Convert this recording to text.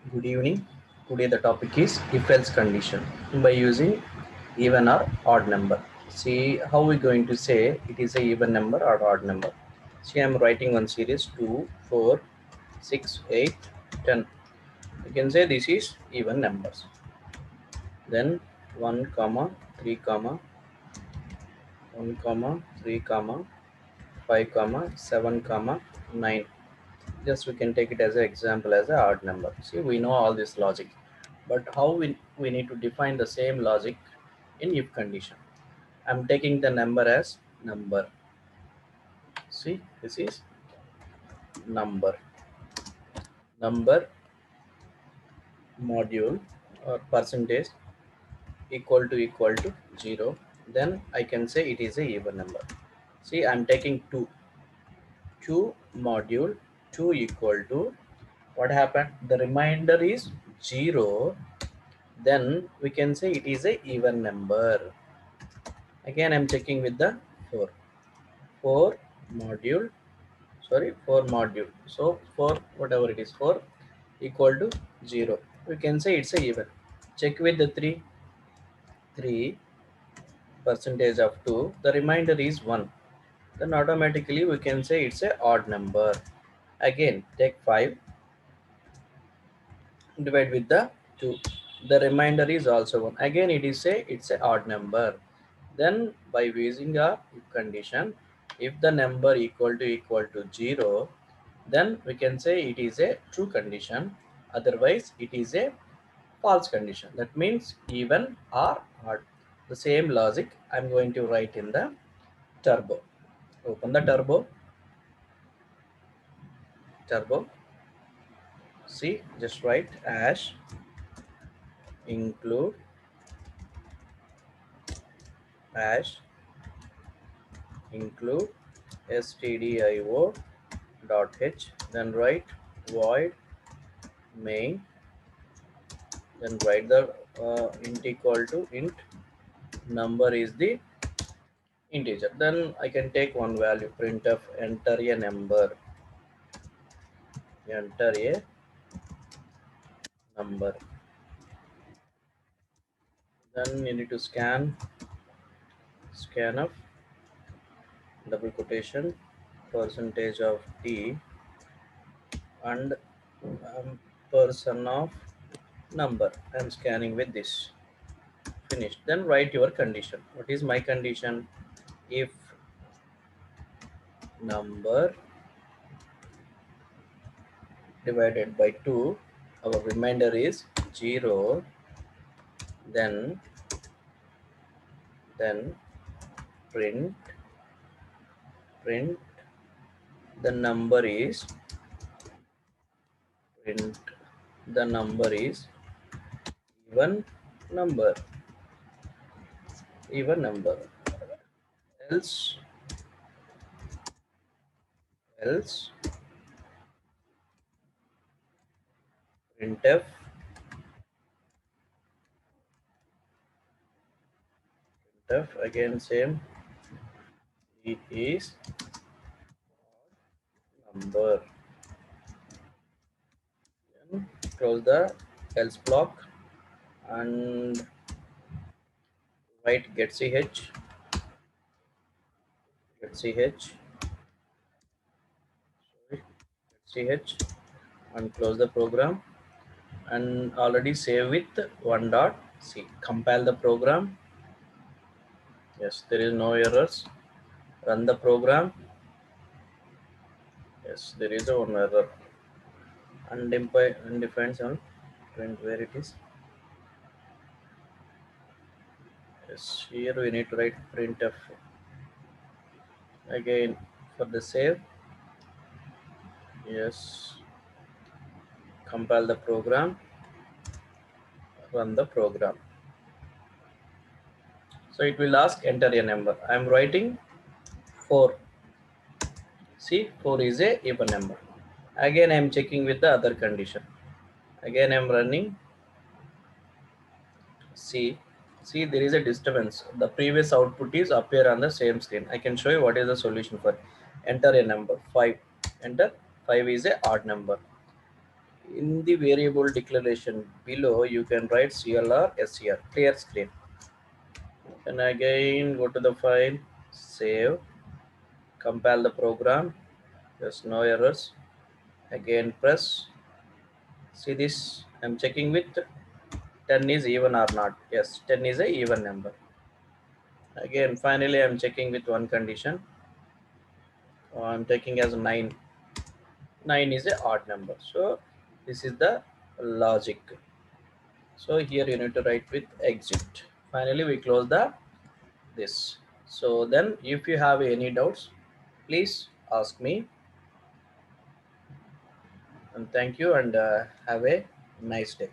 Good evening. Today the topic is if-else condition by using even or odd number. See how we're going to say it is a even number or odd number. See, I'm writing one series 2, 4, 6, 8, 10. You can say this is even numbers. Then 1 comma 3 comma 1 comma 3 comma 5 comma 7 comma 9. Just we can take it as an example as a odd number. See, we know all this logic, but how we need to define the same logic in if condition. I'm taking the number as number. See, this is number module or percentage equal to 0. Then I can say it is a even number. See, I'm taking 2 module 2 equal to what happened, the remainder is 0. Then we can say it is a even number. Again I'm checking with the 4 4 module, sorry, 4 module, so 4 whatever it is 4 equal to 0, we can say it's a even. Check with the 3 percentage of 2, the remainder is 1, then automatically we can say it's a odd number. Again take 5, divide with the 2, the remainder is also 1, again it is a it's a odd number. Then by using a if condition, if the number equal to 0, then we can say it is a true condition, otherwise it is a false condition. That means even or odd. The same logic I'm going to write in the turbo. Open the turbo. See, just write as include as include stdio dot h, then write void main, then write the int equal to int number is the integer. Then I can take one value, printf enter a number, enter a number. Then you need to scan of double quotation percentage of t and person of number. I'm scanning with this. Finished. Then write your condition. What is my condition? If number divided by 2, our remainder is 0, then print the number is print the number is even number else else printf again same, it is number. Then close the else block and write get ch ch and close the program and already save with 1.c. Compile the program. Yes, there is no errors. Run the program. Yes, there is a one error. Undefined on print, where it is. Yes, here we need to write printf again for the save. Yes, compile the program, run the program. So it will ask enter a number. I am writing 4. See, 4 is a even number. Again I am checking with the other condition. Again I am running. See, there is a disturbance. The previous output is appear on the same screen. I can show you what is the solution for. Enter a number 5. Enter 5 is a odd number. In the variable declaration below, you can write CLR SCR, clear screen. And again, go to the file, save, compile the program. There's no errors. Again, press. See this, I'm checking with 10 is even or not. Yes, 10 is a even number. Again, finally, I'm checking with one condition. I'm taking as 9. 9 is a odd number. So this is the logic. So here you need to write with exit. Finally, we close the this. So then if you have any doubts, please ask me. And thank you, and have a nice day.